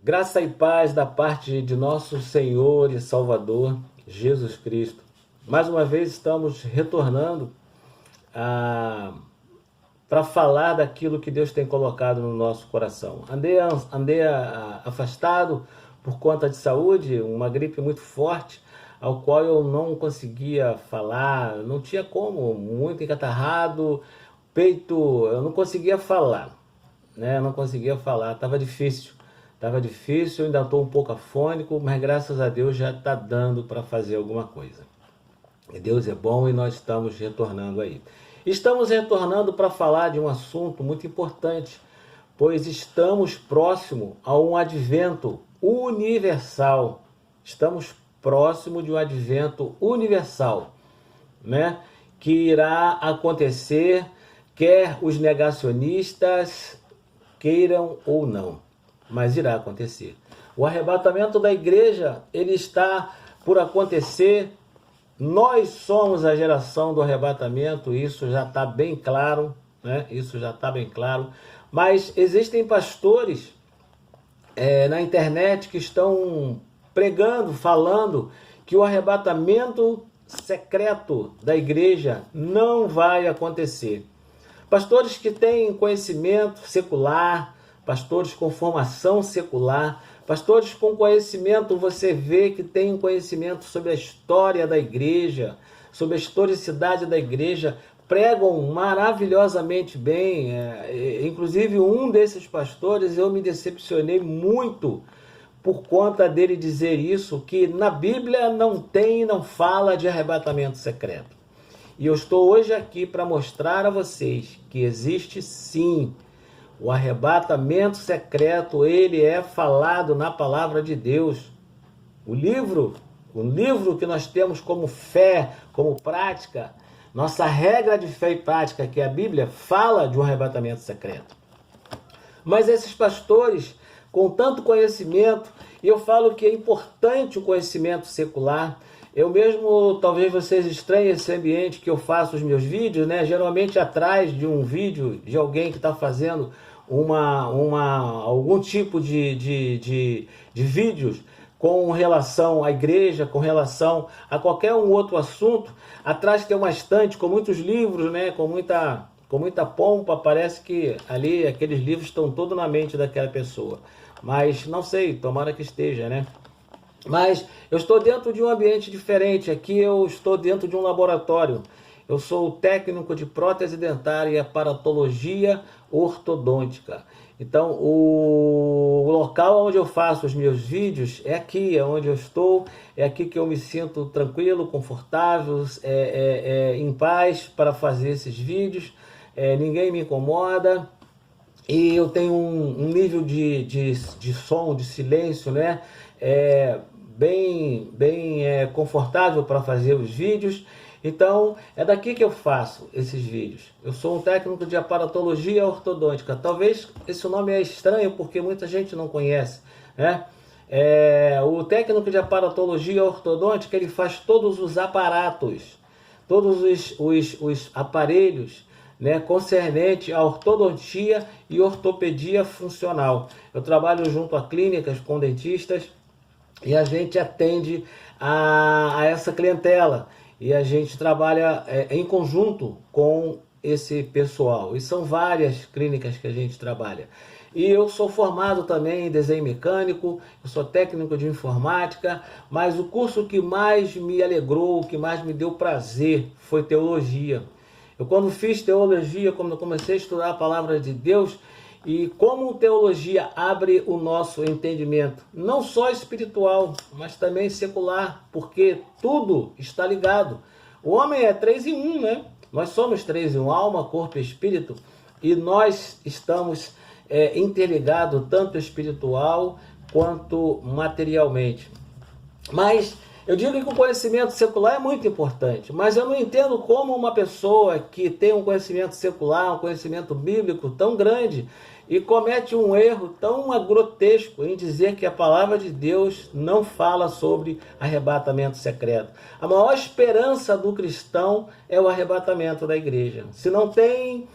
Graça e paz da parte de nosso Senhor e Salvador, Jesus Cristo. Mais uma vez estamos retornando para falar daquilo que Deus tem colocado no nosso coração. Andei afastado por conta de saúde, uma gripe muito forte, ao qual eu não conseguia falar, não tinha como, muito encatarrado, peito, eu não conseguia falar, né? Eu não conseguia falar, estava difícil. Estava difícil, eu ainda estou um pouco afônico, mas graças a Deus já está dando para fazer alguma coisa. E Deus é bom e nós estamos retornando aí. Estamos retornando para falar de um assunto muito importante, pois estamos próximo a um advento universal. Estamos próximo de um advento universal, né? Que irá acontecer, quer os negacionistas queiram ou não, mas irá acontecer. O arrebatamento da igreja, ele está por acontecer. Nós somos a geração do arrebatamento, isso já está bem claro, né? Isso já está bem claro. Mas existem pastores na internet que estão pregando, falando que o arrebatamento secreto da igreja não vai acontecer. Pastores que têm conhecimento secular, pastores com formação secular, pastores com conhecimento, você vê que tem um conhecimento sobre a história da igreja, sobre a historicidade da igreja, pregam maravilhosamente bem. Inclusive, um desses pastores, eu me decepcionei muito por conta dele dizer isso, que na Bíblia não tem, não fala de arrebatamento secreto. E eu estou hoje aqui para mostrar a vocês que existe sim. O arrebatamento secreto, ele é falado na palavra de Deus. O livro que nós temos como fé, como prática, nossa regra de fé e prática, que é a Bíblia, fala de um arrebatamento secreto. Mas esses pastores, com tanto conhecimento, e eu falo que é importante o conhecimento secular. Eu mesmo, talvez vocês estranhem esse ambiente que eu faço os meus vídeos, né? Geralmente atrás de um vídeo de alguém que está fazendo algum tipo de vídeos com relação à igreja, com relação a qualquer um outro assunto, atrás tem uma estante com muitos livros, né? Com muita pompa, parece que ali aqueles livros estão todos na mente daquela pessoa. Mas não sei, tomara que esteja, né? Mas eu estou dentro de um ambiente diferente. Aqui eu estou dentro de um laboratório. Eu sou técnico de prótese dentária e aparatologia ortodôntica. Então, o local onde eu faço os meus vídeos é aqui, é onde eu estou. É aqui que eu me sinto tranquilo, confortável, em paz para fazer esses vídeos. Ninguém me incomoda. E eu tenho um nível de som, de silêncio, né? Bem confortável para fazer os vídeos. Então, é daqui que eu faço esses vídeos. Eu sou um técnico de aparatologia ortodôntica. Talvez esse nome é estranho porque muita gente não conhece, né? O técnico de aparatologia ortodôntica, ele faz todos os aparatos, todos os aparelhos, né, concernente à ortodontia e ortopedia funcional. Eu trabalho junto a clínicas com dentistas e a gente atende a essa clientela. E a gente trabalha em conjunto com esse pessoal. E são várias clínicas que a gente trabalha. E eu sou formado também em desenho mecânico, eu sou técnico de informática, mas o curso que mais me alegrou, que mais me deu prazer foi teologia. Eu quando fiz teologia, quando eu comecei a estudar a palavra de Deus, e como teologia abre o nosso entendimento, não só espiritual, mas também secular, porque tudo está ligado. O homem é 3 em 1, né? Nós somos 3 em 1, alma, corpo e espírito, e nós estamos interligados tanto espiritual quanto materialmente. Mas eu digo que o conhecimento secular é muito importante, mas eu não entendo como uma pessoa que tem um conhecimento secular, um conhecimento bíblico tão grande e comete um erro tão grotesco em dizer que a palavra de Deus não fala sobre arrebatamento secreto. A maior esperança do cristão é o arrebatamento da igreja. Se não tem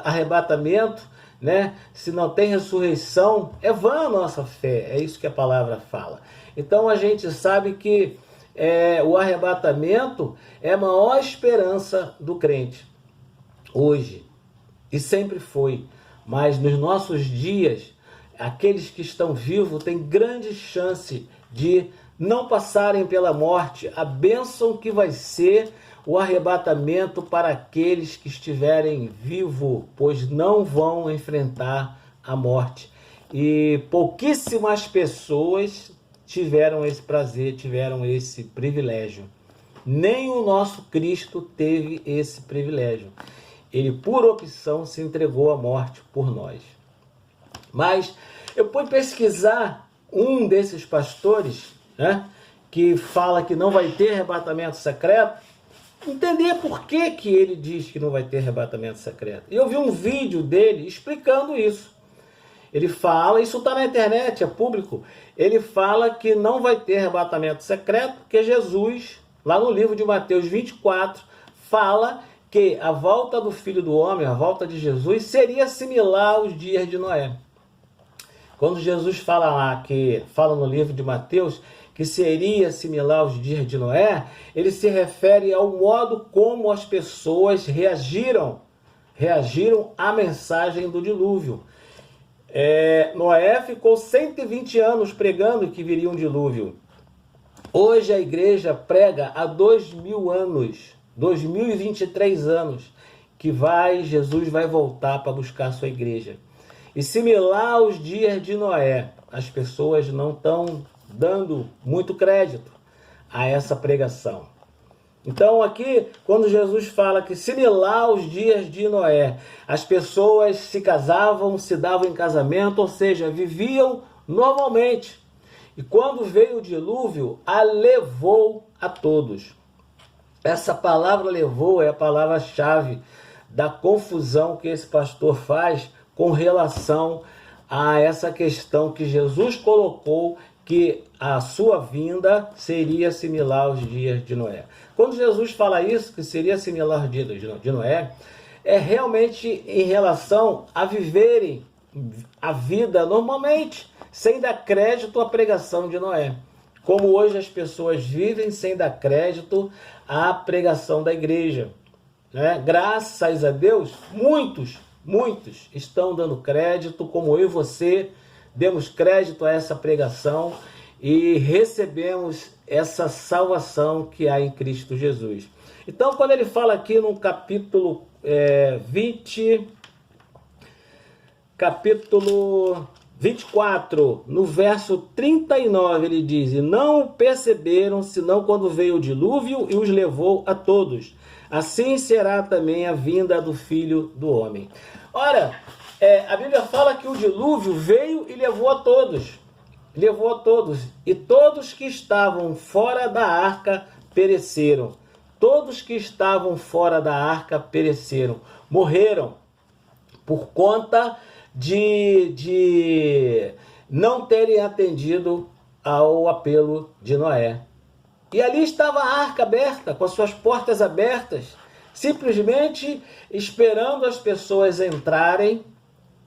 arrebatamento, né? Se não tem ressurreição, é vã a nossa fé. É isso que a palavra fala. Então a gente sabe que o arrebatamento é a maior esperança do crente hoje, e sempre foi. Mas nos nossos dias, aqueles que estão vivos têm grande chance de não passarem pela morte. A bênção que vai ser o arrebatamento para aqueles que estiverem vivos, pois não vão enfrentar a morte. E pouquíssimas pessoas tiveram esse prazer, tiveram esse privilégio. Nem o nosso Cristo teve esse privilégio. Ele, por opção, se entregou à morte por nós. Mas eu fui pesquisar um desses pastores, né, que fala que não vai ter arrebatamento secreto, entender por que ele diz que não vai ter arrebatamento secreto. E eu vi um vídeo dele explicando isso. Ele fala, isso está na internet, é público, ele fala que não vai ter arrebatamento secreto, porque Jesus, lá no livro de Mateus 24, fala que a volta do Filho do Homem, a volta de Jesus, seria similar aos dias de Noé. Quando Jesus fala lá, fala no livro de Mateus, que seria similar aos dias de Noé, ele se refere ao modo como as pessoas reagiram à mensagem do dilúvio. Noé ficou 120 anos pregando que viria um dilúvio. Hoje a igreja prega há 2000 anos, 2023 anos, que Jesus vai voltar para buscar a sua igreja. E similar aos dias de Noé, as pessoas não estão dando muito crédito a essa pregação. Então aqui, quando Jesus fala que similar aos dias de Noé, as pessoas se casavam, se davam em casamento, ou seja, viviam normalmente. E quando veio o dilúvio, a levou a todos. Essa palavra levou é a palavra-chave da confusão que esse pastor faz com relação a essa questão que Jesus colocou, que a sua vinda seria similar aos dias de Noé. Quando Jesus fala isso, que seria similar aos dias de Noé, é realmente em relação a viverem a vida normalmente, sem dar crédito à pregação de Noé. Como hoje as pessoas vivem sem dar crédito à pregação da igreja, né? Graças a Deus, muitos estão dando crédito, como eu e você, demos crédito a essa pregação e recebemos essa salvação que há em Cristo Jesus. Então, quando ele fala aqui no capítulo 24, no verso 39, ele diz: "E não perceberam, senão quando veio o dilúvio e os levou a todos. Assim será também a vinda do Filho do Homem." Ora, a Bíblia fala que o dilúvio veio e levou a todos. Levou a todos. E todos que estavam fora da arca pereceram. Todos que estavam fora da arca pereceram. Morreram por conta de não terem atendido ao apelo de Noé. E ali estava a arca aberta, com as suas portas abertas, simplesmente esperando as pessoas entrarem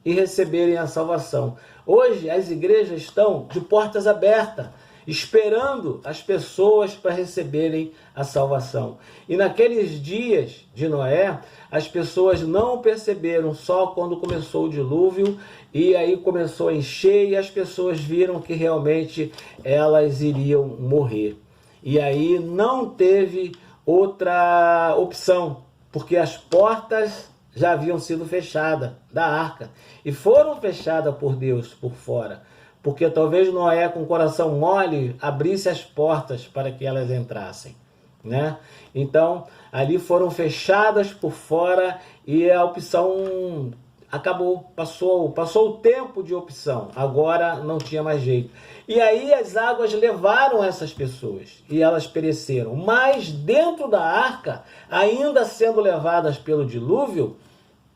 e receberem a salvação. Hoje as igrejas estão de portas abertas, esperando as pessoas para receberem a salvação. E naqueles dias de Noé, as pessoas não perceberam só quando começou o dilúvio, e aí começou a encher e as pessoas viram que realmente elas iriam morrer. E aí não teve outra opção, porque as portas já haviam sido fechadas da arca, e foram fechadas por Deus por fora, porque talvez Noé, com o coração mole, abrisse as portas para que elas entrassem, né? Então, ali foram fechadas por fora e a opção acabou, passou o tempo de opção, agora não tinha mais jeito. E aí as águas levaram essas pessoas e elas pereceram. Mas dentro da arca, ainda sendo levadas pelo dilúvio,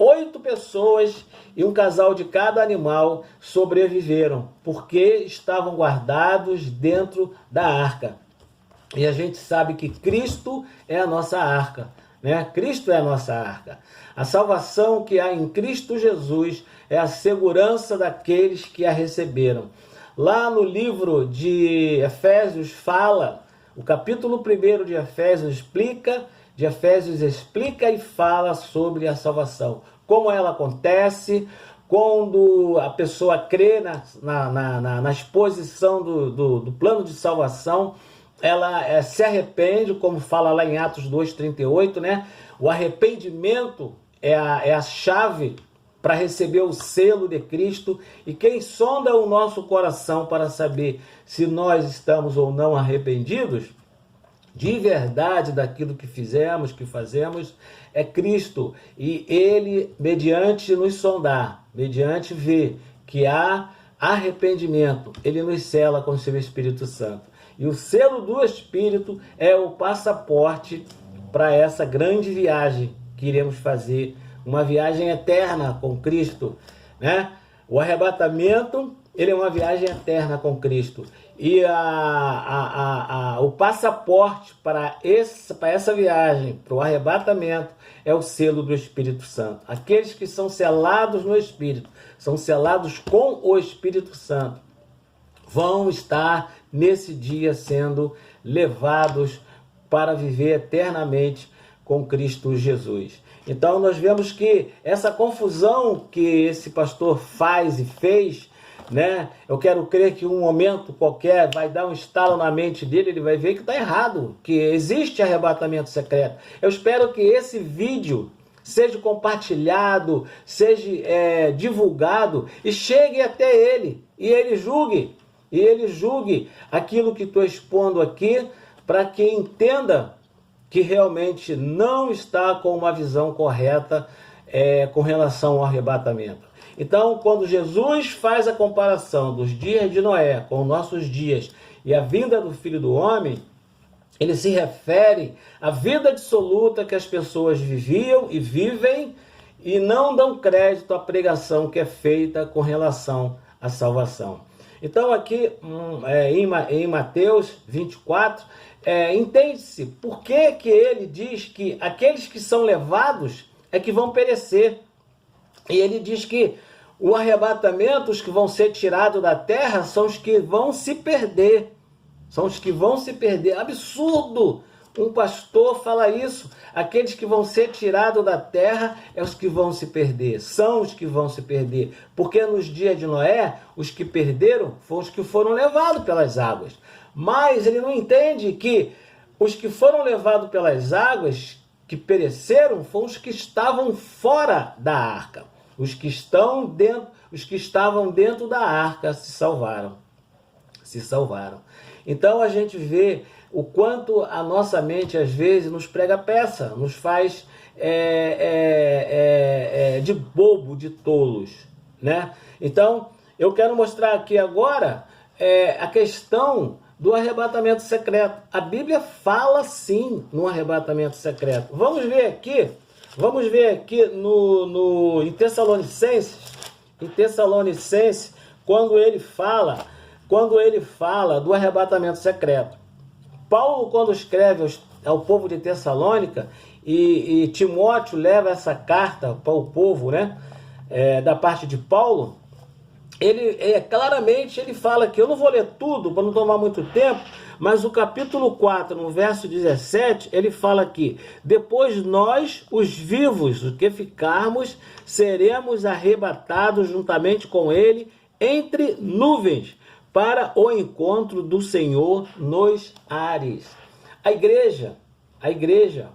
8 pessoas e um casal de cada animal sobreviveram, porque estavam guardados dentro da arca. E a gente sabe que Cristo é a nossa arca. né? Cristo é a nossa arca. A salvação que há em Cristo Jesus é a segurança daqueles que a receberam. Lá no livro de Efésios fala, o capítulo 1 de Efésios explica e fala sobre a salvação. Como ela acontece, quando a pessoa crê na exposição do plano de salvação, ela se arrepende, como fala lá em Atos 2,38, né? O arrependimento é a chave para receber o selo de Cristo. E quem sonda o nosso coração para saber se nós estamos ou não arrependidos de verdade daquilo que fizemos, que fazemos, é Cristo. E Ele, mediante nos sondar, mediante ver que há arrependimento, Ele nos sela com o seu Espírito Santo. E o selo do Espírito é o passaporte para essa grande viagem que iremos fazer, uma viagem eterna com Cristo, né? O arrebatamento, ele é uma viagem eterna com Cristo. E o passaporte para essa viagem, para o arrebatamento, é o selo do Espírito Santo. Aqueles que são selados no Espírito, são selados com o Espírito Santo, vão estar nesse dia sendo levados para viver eternamente com Cristo Jesus. Então nós vemos que essa confusão que esse pastor faz e fez, né? Eu quero crer que um momento qualquer vai dar um estalo na mente dele, ele vai ver que está errado, que existe arrebatamento secreto. Eu espero que esse vídeo seja compartilhado, seja divulgado e chegue até ele, e ele julgue aquilo que estou expondo aqui, para que entenda que realmente não está com uma visão correta com relação ao arrebatamento. Então, quando Jesus faz a comparação dos dias de Noé com os nossos dias e a vinda do Filho do Homem, ele se refere à vida absoluta que as pessoas viviam e vivem e não dão crédito à pregação que é feita com relação à salvação. Então, aqui em Mateus 24, entende-se por que ele diz que aqueles que são levados é que vão perecer. E ele diz que o arrebatamento, os que vão ser tirados da terra, são os que vão se perder. São os que vão se perder. Absurdo! Um pastor fala isso. Aqueles que vão ser tirados da terra é os que vão se perder. São os que vão se perder. Porque nos dias de Noé, os que perderam foram os que foram levados pelas águas. Mas ele não entende que os que foram levados pelas águas, que pereceram, foram os que estavam fora da arca. Os que estavam dentro da arca se salvaram. Então a gente vê o quanto a nossa mente às vezes nos prega peça, nos faz de bobo, de tolos, né? Então eu quero mostrar aqui agora a questão do arrebatamento secreto. A Bíblia fala sim no arrebatamento secreto. Vamos ver aqui em Tessalonicenses, quando ele fala do arrebatamento secreto. Paulo, quando escreve ao povo de Tessalônica, e Timóteo leva essa carta para o povo, né, da parte de Paulo, claramente ele fala que, eu não vou ler tudo para não tomar muito tempo, mas o capítulo 4, no verso 17, ele fala aqui: depois nós, os vivos, os que ficarmos, seremos arrebatados juntamente com ele entre nuvens, para o encontro do Senhor nos ares. A igreja,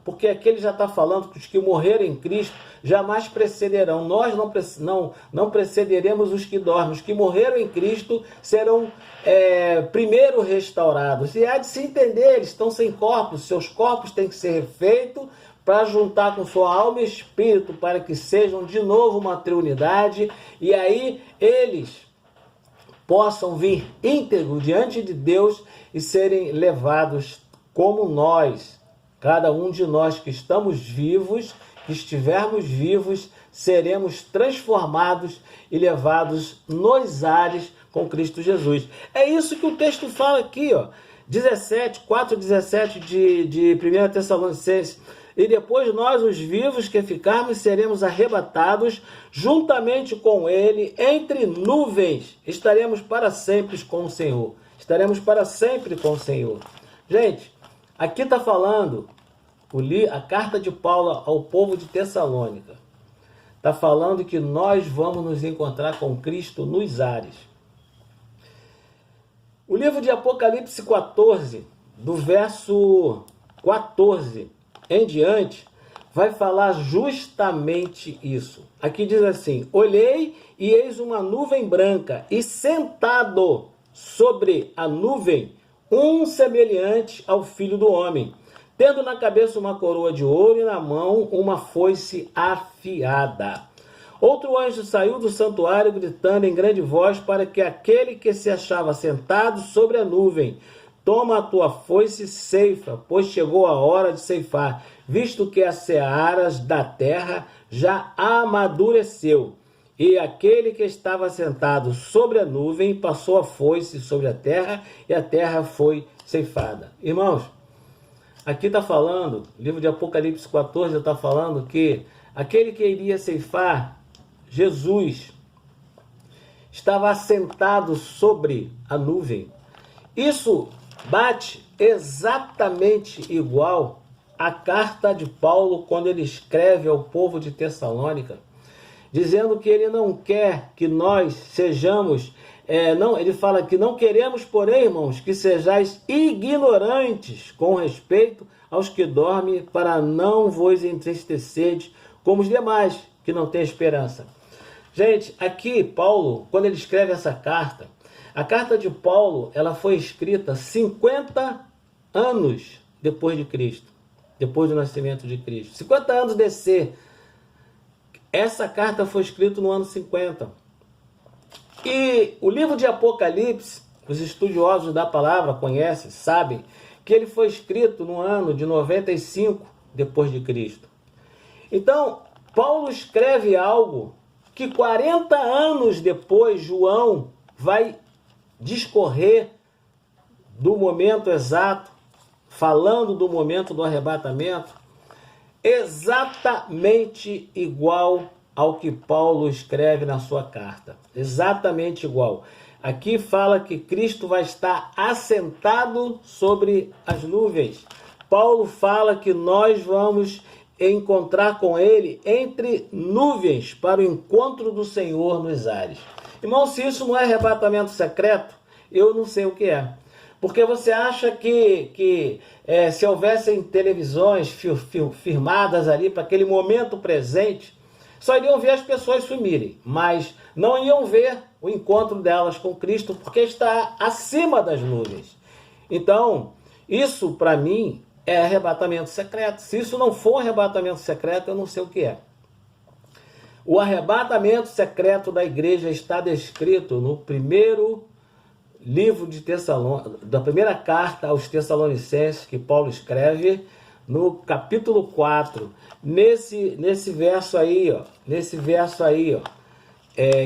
porque aqui ele já está falando que os que morreram em Cristo jamais precederão. Nós não precederemos os que dormem. Os que morreram em Cristo serão primeiro restaurados. E há de se entender, eles estão sem corpos, seus corpos têm que ser refeitos para juntar com sua alma e espírito, para que sejam de novo uma triunidade, e aí eles possam vir íntegro diante de Deus e serem levados como nós. Cada um de nós que estamos vivos, que estivermos vivos, seremos transformados e levados nos ares com Cristo Jesus. É isso que o texto fala aqui, ó. 4:17 de 1 Tessalonicenses. E depois nós, os vivos que ficarmos, seremos arrebatados juntamente com ele entre nuvens. Estaremos para sempre com o Senhor. Estaremos para sempre com o Senhor. Gente, aqui está falando a carta de Paulo ao povo de Tessalônica. Está falando que nós vamos nos encontrar com Cristo nos ares. O livro de Apocalipse 14, do verso 14 em diante, vai falar justamente isso. Aqui diz assim: olhei e eis uma nuvem branca, e sentado sobre a nuvem, um semelhante ao Filho do Homem, tendo na cabeça uma coroa de ouro e na mão uma foice afiada. Outro anjo saiu do santuário gritando em grande voz para que aquele que se achava sentado sobre a nuvem: toma a tua foice e ceifa, pois chegou a hora de ceifar, visto que as searas da terra já amadureceu. E aquele que estava sentado sobre a nuvem passou a foice sobre a terra, e a terra foi ceifada. Irmãos, aqui está falando, o livro de Apocalipse 14 está falando que aquele que iria ceifar, Jesus, estava assentado sobre a nuvem. Isso bate exatamente igual à carta de Paulo quando ele escreve ao povo de Tessalônica, dizendo que ele não quer que nós sejamos, ele fala que não queremos, porém, irmãos, que sejais ignorantes com respeito aos que dormem, para não vos entristecerdes como os demais, que não têm esperança. Gente, aqui Paulo, quando ele escreve essa carta, a carta de Paulo, ela foi escrita 50 anos depois de Cristo, depois do nascimento de Cristo. 50 anos DC. Essa carta foi escrita no ano 50. E o livro de Apocalipse, os estudiosos da palavra conhecem, sabem, que ele foi escrito no ano de 95 depois de Cristo. Então, Paulo escreve algo que 40 anos depois João vai discorrer do momento exato, falando do momento do arrebatamento, exatamente igual ao que Paulo escreve na sua carta. Exatamente igual. Aqui fala que Cristo vai estar assentado sobre as nuvens. Paulo fala que nós vamos encontrar com ele entre nuvens para o encontro do Senhor nos ares. Irmão, se isso não é arrebatamento secreto, eu não sei o que é. Porque você acha que se houvessem televisões firmadas ali para aquele momento presente, só iriam ver as pessoas sumirem, mas não iam ver o encontro delas com Cristo, porque está acima das nuvens. Então, isso para mim é arrebatamento secreto. Se isso não for arrebatamento secreto, eu não sei o que é. O arrebatamento secreto da igreja está descrito no primeiro livro de da primeira carta aos Tessalonicenses, que Paulo escreve, no capítulo 4, nesse verso aí, ó,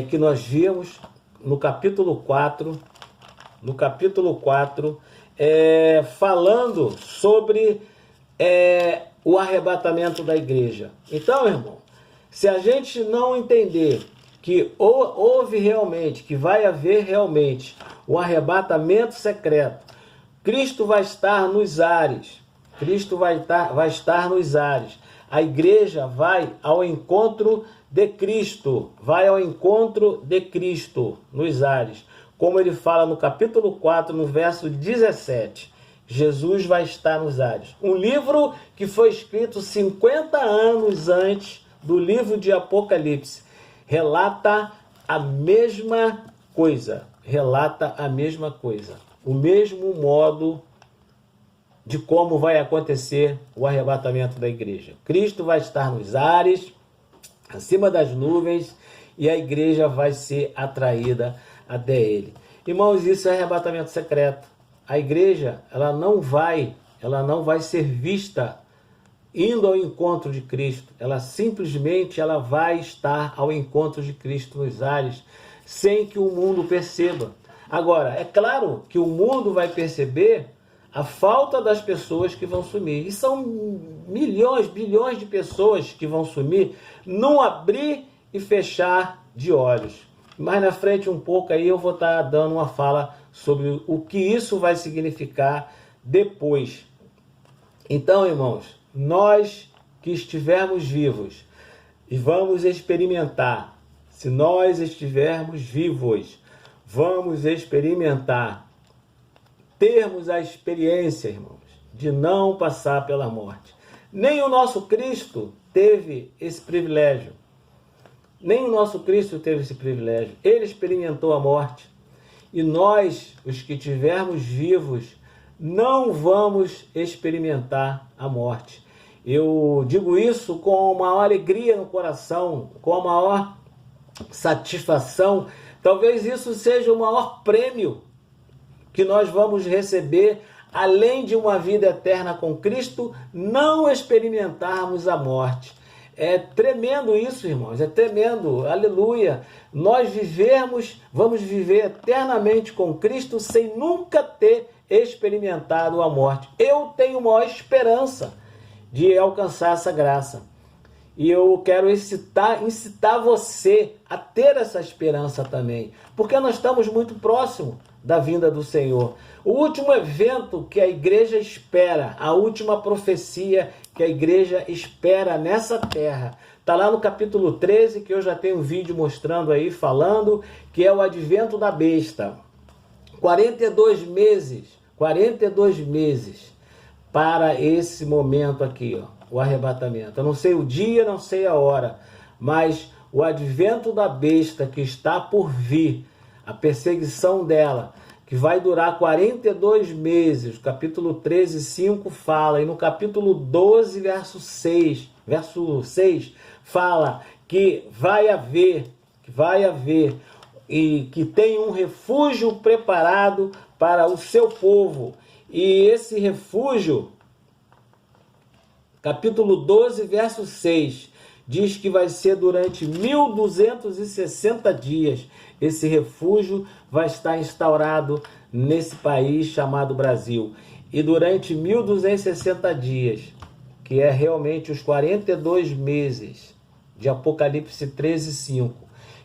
que nós vimos, no capítulo 4, falando sobre o arrebatamento da igreja. Então, irmão, se a gente não entender que houve realmente, que vai haver realmente o arrebatamento secreto, Cristo vai estar nos ares, a igreja vai ao encontro de Cristo, nos ares, como ele fala no capítulo 4, no verso 17, Jesus vai estar nos ares. Um livro que foi escrito 50 anos antes do livro de Apocalipse, relata a mesma coisa, o mesmo modo de como vai acontecer o arrebatamento da igreja. Cristo vai estar nos ares, acima das nuvens, e a igreja vai ser atraída até ele. Irmãos, isso é arrebatamento secreto. A igreja, ela não vai ser vista indo ao encontro de Cristo. Ela simplesmente vai estar ao encontro de Cristo nos ares, sem que o mundo perceba. Agora, é claro que o mundo vai perceber a falta das pessoas que vão sumir. E são milhões, bilhões de pessoas que vão sumir num abrir e fechar de olhos. Mais na frente um pouco aí eu vou estar dando uma fala sobre o que isso vai significar depois. Então, irmãos, nós que estivermos vivos e vamos experimentar, se nós estivermos vivos, vamos experimentar, termos a experiência, irmãos, de não passar pela morte. Nem o nosso Cristo teve esse privilégio. Nem o nosso Cristo teve esse privilégio. Ele experimentou a morte. E nós, os que estivermos vivos, não vamos experimentar a morte. Eu digo isso com uma alegria no coração, com a maior satisfação. Talvez isso seja o maior prêmio que nós vamos receber, além de uma vida eterna com Cristo, não experimentarmos a morte. É tremendo isso, irmãos, é tremendo, aleluia. Nós vamos viver eternamente com Cristo sem nunca ter experimentado a morte. Eu tenho maior esperança de alcançar essa graça. E eu quero incitar você a ter essa esperança também, porque nós estamos muito próximos da vinda do Senhor. O último evento que a igreja espera, a última profecia que a igreja espera nessa terra, está lá no capítulo 13, que eu já tenho um vídeo mostrando aí, falando, que é o advento da besta. 42 meses para esse momento aqui, ó, o arrebatamento. Eu não sei o dia, não sei a hora, mas o advento da besta que está por vir, a perseguição dela, que vai durar 42 meses, o capítulo 13, 5 fala, e no capítulo 12, verso 6 fala que vai haver, e que tem um refúgio preparado para o seu povo. E esse refúgio, capítulo 12, verso 6, diz que vai ser durante 1260 dias. Esse refúgio vai estar instaurado nesse país chamado Brasil. E durante 1260 dias, que é realmente os 42 meses de Apocalipse 13, 5,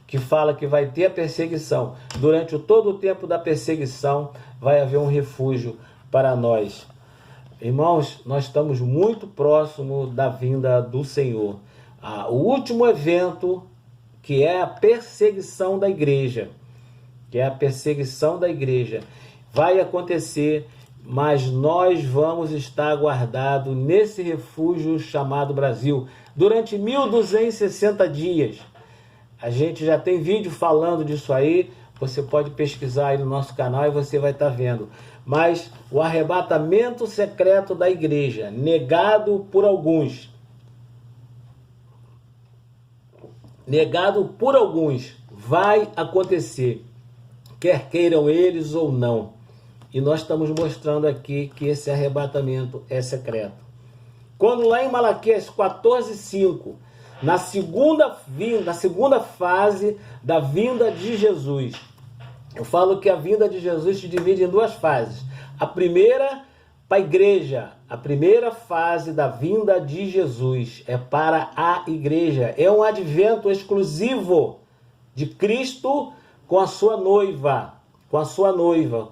que fala que vai ter a perseguição. Durante todo o tempo da perseguição, vai haver um refúgio para nós. Irmãos, nós estamos muito próximo da vinda do Senhor. O último evento, que é a perseguição da igreja, vai acontecer, mas nós vamos estar guardados nesse refúgio chamado Brasil durante 1260 dias. A gente já tem vídeo falando disso aí, você pode pesquisar aí no nosso canal e você vai estar vendo. Mas o arrebatamento secreto da igreja, negado por alguns, vai acontecer, quer queiram eles ou não. E nós estamos mostrando aqui que esse arrebatamento é secreto. Quando lá em Malaquias 14:5, na segunda fase da vinda de Jesus, eu falo que a vinda de Jesus se divide em duas fases. A primeira, para a igreja, a primeira fase da vinda de Jesus é para a igreja. É um advento exclusivo de Cristo com a sua noiva,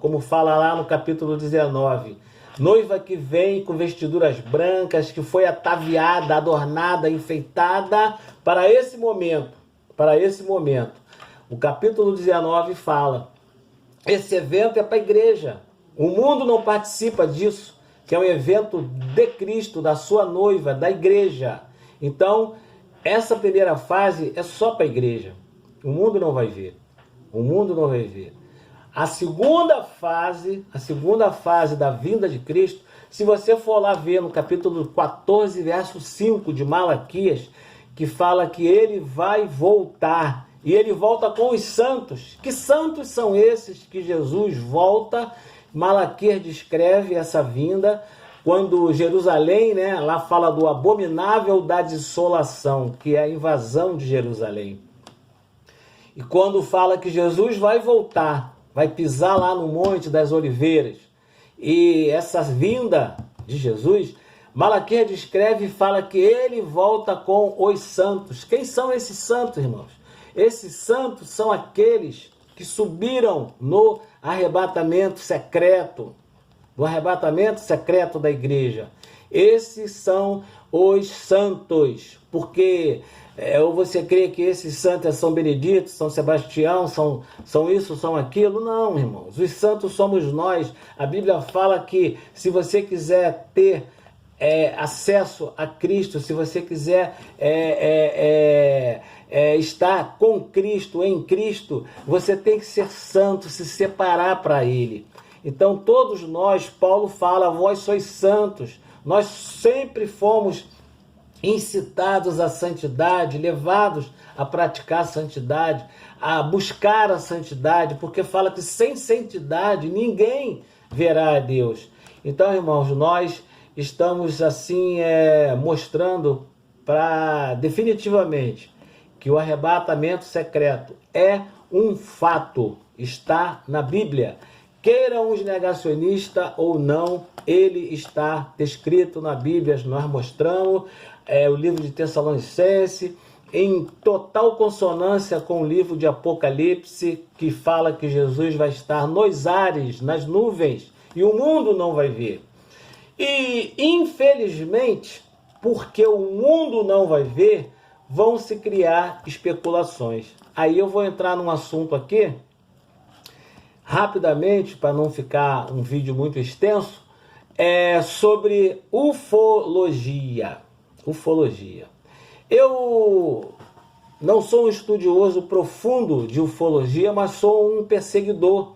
como fala lá no capítulo 19. Noiva que vem com vestiduras brancas, que foi ataviada, adornada, enfeitada para esse momento. O capítulo 19 fala, esse evento é para a igreja. O mundo não participa disso, que é um evento de Cristo, da sua noiva, da igreja. Então, essa primeira fase é só para a igreja. O mundo não vai ver. A segunda fase da vinda de Cristo, se você for lá ver no capítulo 14, verso 5 de Malaquias, que fala que ele vai voltar, e ele volta com os santos. Que santos são esses que Jesus volta? Malaquias descreve essa vinda, quando Jerusalém, lá fala do abominável da desolação, que é a invasão de Jerusalém. E quando fala que Jesus vai voltar, vai pisar lá no Monte das Oliveiras, e essa vinda de Jesus, Malaquias descreve e fala que ele volta com os santos. Quem são esses santos, irmãos? Esses santos são aqueles que subiram no arrebatamento secreto, da igreja. Esses são os santos, porque ou você crê que esses santos é São Benedito, São Sebastião, são isso, são aquilo? Não, irmãos, os santos somos nós. A Bíblia fala que se você quiser ter acesso a Cristo, se você quiser estar com Cristo, em Cristo, você tem que ser santo, se separar para Ele. Então todos nós, Paulo fala, vós sois santos. Nós sempre fomos incitados à santidade, levados a praticar a santidade, a buscar a santidade, porque fala que sem santidade ninguém verá a Deus. Então, irmãos, nós estamos assim mostrando definitivamente que o arrebatamento secreto é um fato, está na Bíblia. Queiram os negacionistas ou não, ele está descrito na Bíblia. Nós mostramos o livro de Tessalonicenses, em total consonância com o livro de Apocalipse, que fala que Jesus vai estar nos ares, nas nuvens, e o mundo não vai ver. E, infelizmente, porque o mundo não vai ver, vão se criar especulações. Aí eu vou entrar num assunto aqui, rapidamente, para não ficar um vídeo muito extenso, sobre ufologia. Eu não sou um estudioso profundo de ufologia, mas sou um perseguidor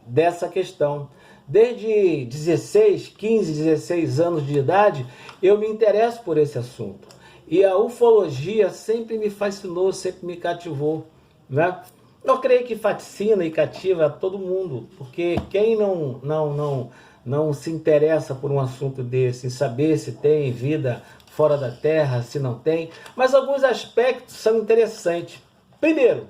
dessa questão. Desde 15, 16 anos de idade, eu me interesso por esse assunto. E a ufologia sempre me fascinou, sempre me cativou, né? Eu creio que fascina e cativa a todo mundo, porque quem não se interessa por um assunto desse, em saber se tem vida fora da Terra, se não tem, mas alguns aspectos são interessantes. Primeiro,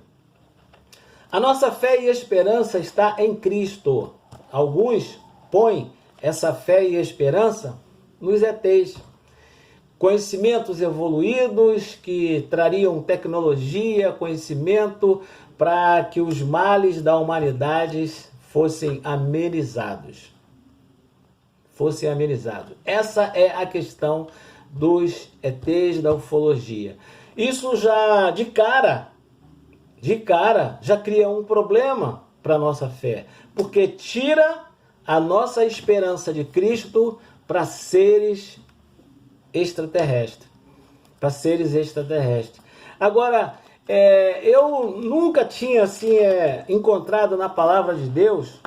a nossa fé e esperança está em Cristo. Alguns põem essa fé e esperança nos ETs. Conhecimentos evoluídos que trariam tecnologia, conhecimento para que os males da humanidade fossem amenizados. Essa é a questão dos ETs, da ufologia. Isso já de cara já cria um problema para a nossa fé, porque tira a nossa esperança de Cristo para seres extraterrestres. Agora, eu nunca tinha assim, encontrado na palavra de Deus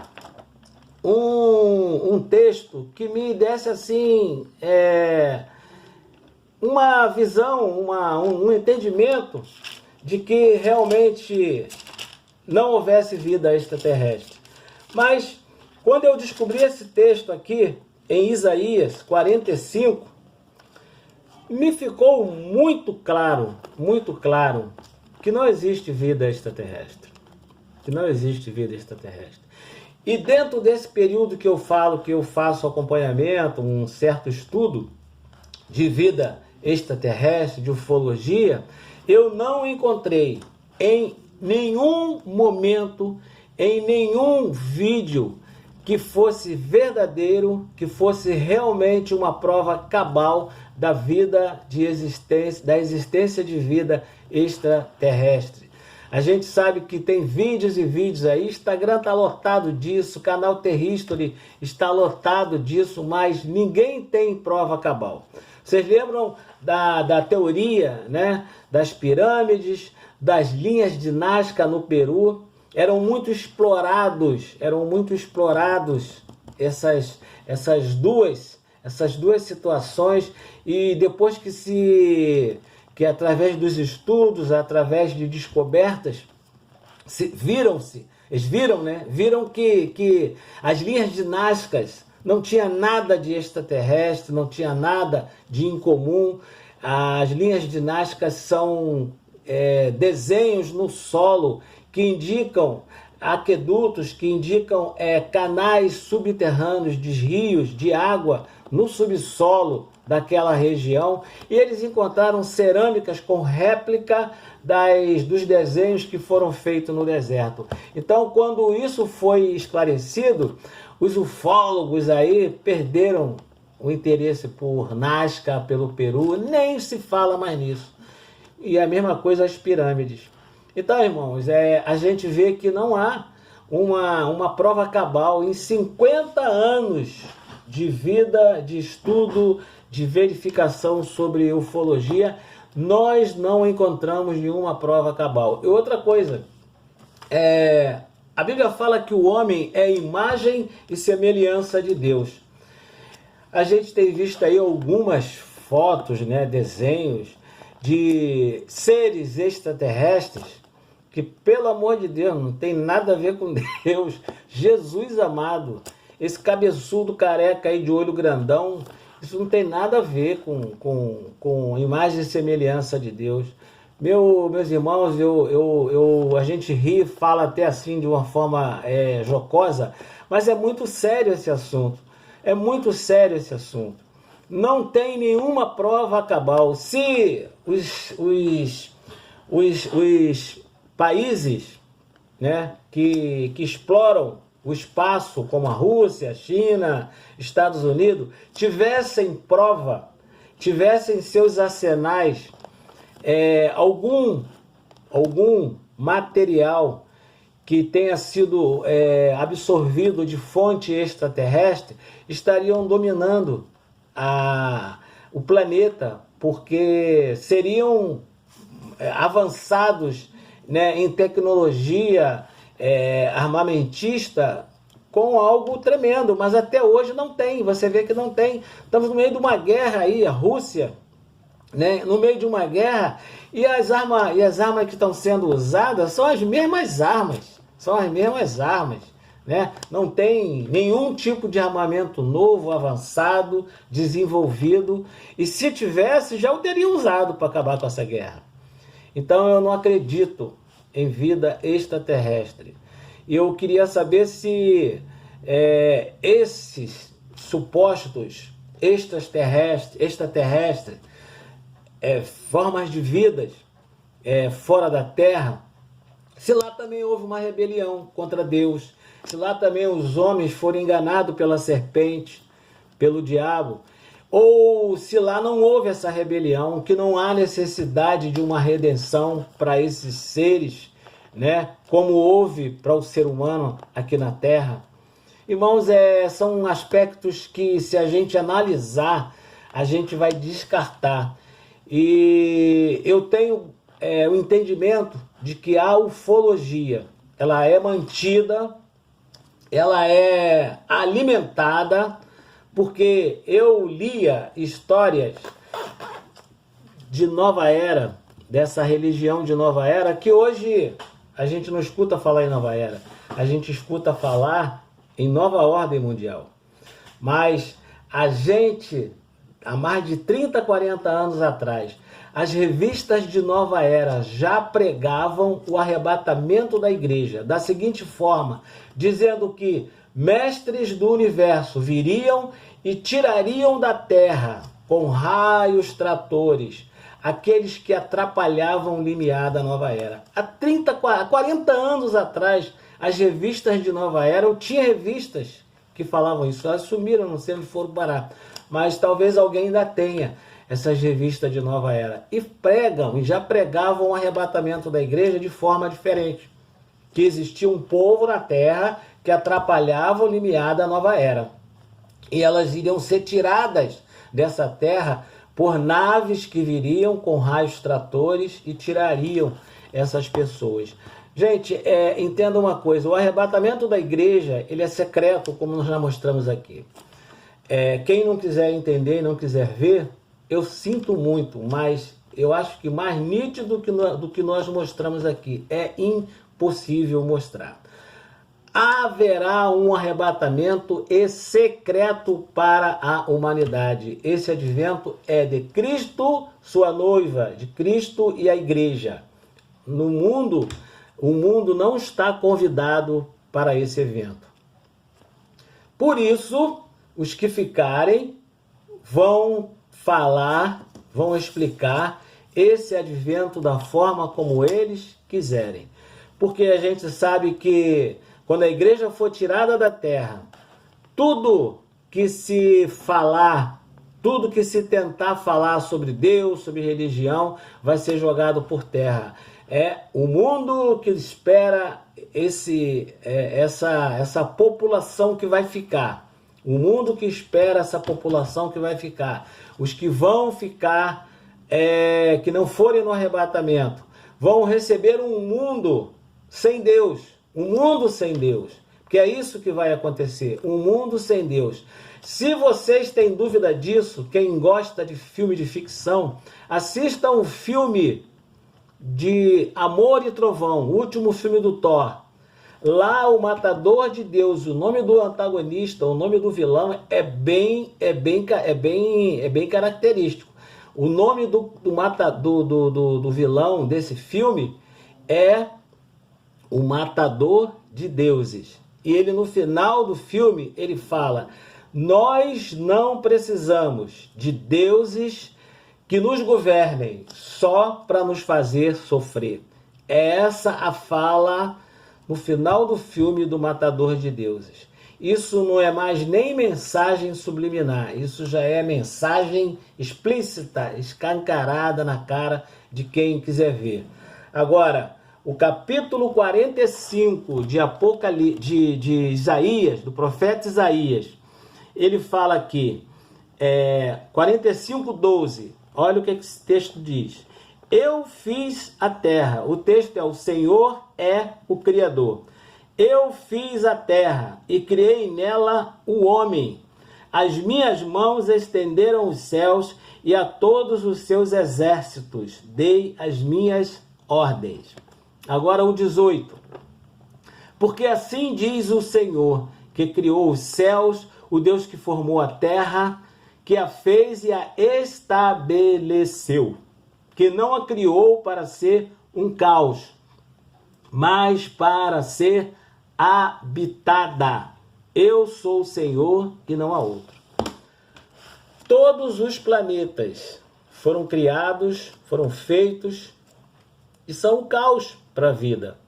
um texto que me desse assim uma visão, um entendimento de que realmente não houvesse vida extraterrestre. Mas quando eu descobri esse texto aqui em Isaías 45, me ficou muito claro que não existe vida extraterrestre. E dentro desse período que eu falo, que eu faço acompanhamento, um certo estudo de vida extraterrestre, de ufologia, eu não encontrei em nenhum momento, em nenhum vídeo que fosse verdadeiro, que fosse realmente uma prova cabal da da existência de vida extraterrestre. A gente sabe que tem vídeos e vídeos aí, Instagram está lotado disso, canal Terhistory está lotado disso, mas ninguém tem prova cabal. Vocês lembram da teoria, né, das pirâmides, das linhas de Nazca no Peru? Eram muito explorados essas duas situações, e depois que através dos estudos, através de descobertas, eles viram que as linhas de Nazca não tinha nada de extraterrestre, não tinha nada de incomum. As linhas de Nazca são desenhos no solo que indicam aquedutos que indicam canais subterrâneos de rios de água no subsolo daquela região, e eles encontraram cerâmicas com réplica dos desenhos que foram feitos no deserto. Então, quando isso foi esclarecido, os ufólogos aí perderam o interesse por Nazca, pelo Peru, nem se fala mais nisso. E a mesma coisa as pirâmides. Então, irmãos, a gente vê que não há uma prova cabal em 50 anos de vida, de estudo, de verificação sobre ufologia, nós não encontramos nenhuma prova cabal. E outra coisa, a Bíblia fala que o homem é imagem e semelhança de Deus. A gente tem visto aí algumas fotos, né, desenhos de seres extraterrestres que, pelo amor de Deus, não tem nada a ver com Deus. Jesus amado, esse cabeçudo careca aí de olho grandão, isso não tem nada a ver com imagem e semelhança de Deus. Meus irmãos, a gente ri, fala até assim de uma forma jocosa, mas é muito sério esse assunto. É muito sério esse assunto. Não tem nenhuma prova cabal. Se os países, né, que exploram o espaço, como a Rússia, a China, Estados Unidos, tivessem prova, tivessem seus arsenais, algum material que tenha sido absorvido de fonte extraterrestre, estariam dominando o planeta, porque seriam avançados, né, em tecnologia armamentista com algo tremendo, mas até hoje não tem. Você vê que não tem. Estamos no meio de uma guerra aí, a Rússia, né, no meio de uma guerra, e as armas que estão sendo usadas são as mesmas armas, né? Não tem nenhum tipo de armamento novo, avançado, desenvolvido, e se tivesse, já o teriam usado para acabar com essa guerra. Então eu não acredito em vida extraterrestre. E eu queria saber se esses supostos extraterrestres, formas de vidas fora da Terra, se lá também houve uma rebelião contra Deus, se lá também os homens foram enganados pela serpente, pelo diabo, ou se lá não houve essa rebelião, que não há necessidade de uma redenção para esses seres, né, como houve para o ser humano aqui na Terra. Irmãos, são aspectos que, se a gente analisar, a gente vai descartar. E eu tenho o entendimento de que a ufologia, ela é mantida, ela é alimentada, porque eu lia histórias de Nova Era, dessa religião de Nova Era, que hoje a gente não escuta falar em Nova Era, a gente escuta falar em Nova Ordem Mundial. Mas a gente, há mais de 30, 40 anos atrás, as revistas de Nova Era já pregavam o arrebatamento da igreja, da seguinte forma, dizendo que mestres do universo viriam e tirariam da terra, com raios tratores, aqueles que atrapalhavam o limiar da Nova Era. Há 30, 40 anos atrás, as revistas de Nova Era, eu tinha revistas que falavam isso, elas sumiram, não sei onde foram parar, mas talvez alguém ainda tenha essas revistas de Nova Era, e pregam, e já pregavam o arrebatamento da igreja de forma diferente, que existia um povo na terra que atrapalhava o limiar da Nova Era, e elas iriam ser tiradas dessa terra por naves que viriam com raios tratores e tirariam essas pessoas. Gente, entenda uma coisa, o arrebatamento da igreja, ele é secreto, como nós já mostramos aqui. Quem não quiser entender e não quiser ver, eu sinto muito, mas eu acho que mais nítido do que nós mostramos aqui, é impossível mostrar. Haverá um arrebatamento secreto para a humanidade. Esse advento é de Cristo, sua noiva, de Cristo e a igreja. No mundo, O mundo não está convidado para esse evento. Por isso, os que ficarem vão falar, vão explicar esse advento da forma como eles quiserem. Porque a gente sabe que quando a igreja for tirada da terra, tudo que se falar, tudo que se tentar falar sobre Deus, sobre religião, vai ser jogado por terra. É o mundo que espera essa população que vai ficar. O mundo que espera essa população que vai ficar. Os que vão ficar, que não forem no arrebatamento, vão receber um mundo sem Deus. Um mundo sem Deus. Porque é isso que vai acontecer. Um mundo sem Deus. Se vocês têm dúvida disso, quem gosta de filme de ficção, assista um filme de Amor e Trovão, o último filme do Thor. Lá o matador de Deus, o nome do antagonista, o nome do vilão é bem característico. O nome do vilão desse filme é o Matador de Deuses. E ele no final do filme ele fala: nós não precisamos de deuses que nos governem só para nos fazer sofrer. É essa a fala no final do filme do Matador de Deuses. Isso não é mais nem mensagem subliminar, isso já é mensagem explícita, escancarada na cara de quem quiser ver. Agora, o capítulo 45 de Isaías, do profeta Isaías, ele fala aqui, 45:12, olha o que esse texto diz. Eu fiz a terra, o texto é: o Senhor é o Criador. Eu fiz a terra e criei nela o homem. As minhas mãos estenderam os céus e a todos os seus exércitos dei as minhas ordens. Agora o 18. Porque assim diz o Senhor, que criou os céus, o Deus que formou a terra, que a fez e a estabeleceu, que não a criou para ser um caos, mas para ser habitada. Eu sou o Senhor e não há outro. Todos os planetas foram criados, foram feitos e são um caos para a vida.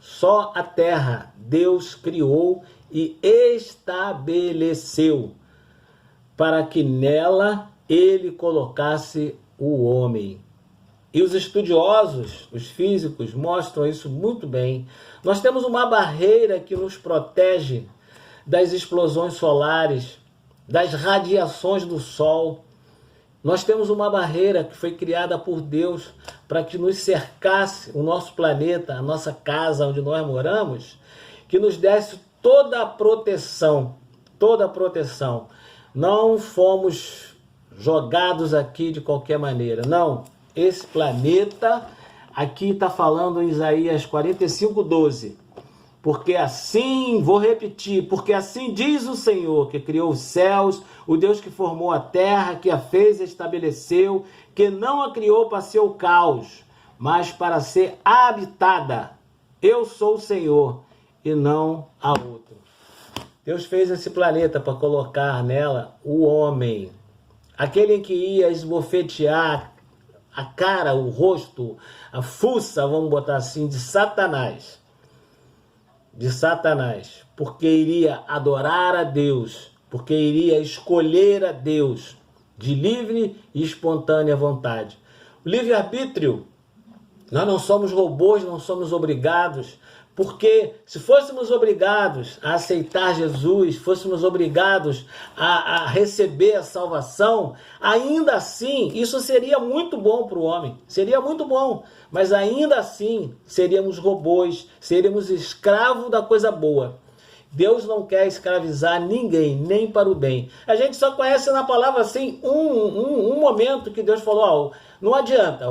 Só a terra Deus criou e estabeleceu para que nela ele colocasse o homem. E os estudiosos, os físicos, mostram isso muito bem. Nós temos uma barreira que nos protege das explosões solares, das radiações do Sol. Nós temos uma barreira que foi criada por Deus para que nos cercasse o nosso planeta, a nossa casa onde nós moramos, que nos desse toda a proteção, toda a proteção. Não fomos jogados aqui de qualquer maneira, não. Esse planeta, aqui está falando em Isaías 45:12. Porque assim, vou repetir, porque assim diz o Senhor, que criou os céus, o Deus que formou a terra, que a fez e estabeleceu, que não a criou para ser o caos, mas para ser habitada. Eu sou o Senhor e não há outro. Deus fez esse planeta para colocar nela o homem, aquele que ia esbofetear a cara, o rosto, a fuça, vamos botar assim, de Satanás. De Satanás, porque iria adorar a Deus, porque iria escolher a Deus de livre e espontânea vontade. O livre-arbítrio, nós não somos robôs, não somos obrigados, porque se fôssemos obrigados a aceitar Jesus, fôssemos obrigados a receber a salvação, ainda assim, isso seria muito bom para o homem, seria muito bom, mas ainda assim seríamos robôs, seríamos escravos da coisa boa. Deus não quer escravizar ninguém, nem para o bem. A gente só conhece na palavra assim um momento que Deus falou: ó, não adianta,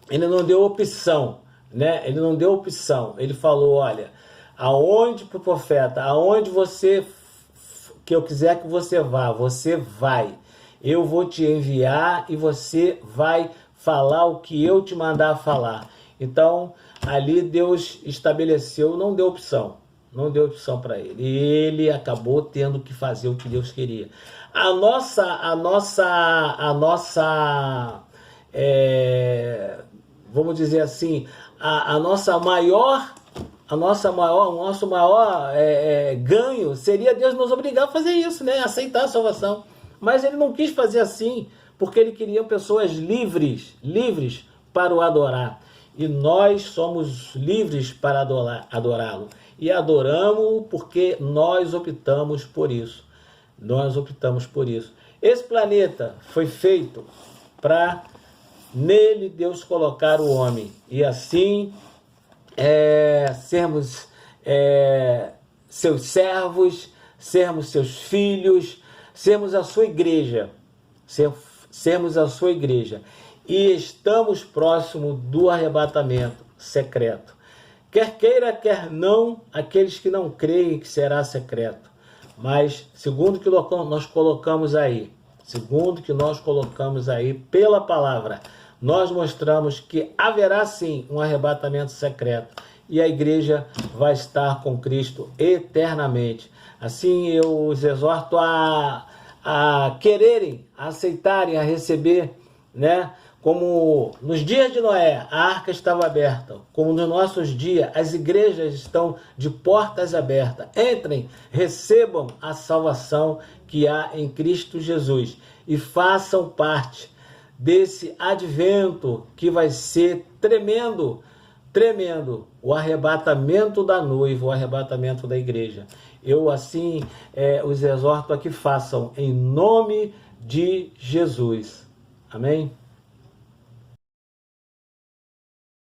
ele não deu opção, né? Ele não deu opção. Ele falou: olha, aonde pro profeta, aonde que eu quiser que você vá, você vai. Eu vou te enviar e você vai falar o que eu te mandar falar. Então, ali Deus estabeleceu, não deu opção. Não deu opção para ele. Ele acabou tendo que fazer o que Deus queria. Vamos dizer assim, o nosso maior ganho seria Deus nos obrigar a fazer isso, né? Aceitar a salvação. Mas ele não quis fazer assim, porque ele queria pessoas livres para o adorar. E nós somos livres para adorá-lo. E adoramos porque nós optamos por isso. Nós optamos por isso. Esse planeta foi feito para nele Deus colocar o homem. E assim sermos seus servos, sermos seus filhos, sermos a sua igreja. Sermos a sua igreja. E estamos próximos do arrebatamento secreto. Quer queira, quer não, aqueles que não creem que será secreto. Mas, segundo que nós colocamos aí, pela palavra, nós mostramos que haverá sim um arrebatamento secreto. E a igreja vai estar com Cristo eternamente. Assim, eu os exorto a quererem, a aceitarem, a receber, né? Como nos dias de Noé, a arca estava aberta, como nos nossos dias, as igrejas estão de portas abertas. Entrem, recebam a salvação que há em Cristo Jesus e façam parte desse advento que vai ser tremendo, o arrebatamento da noiva, o arrebatamento da igreja. Eu assim os exorto a que façam em nome de Jesus. Amém?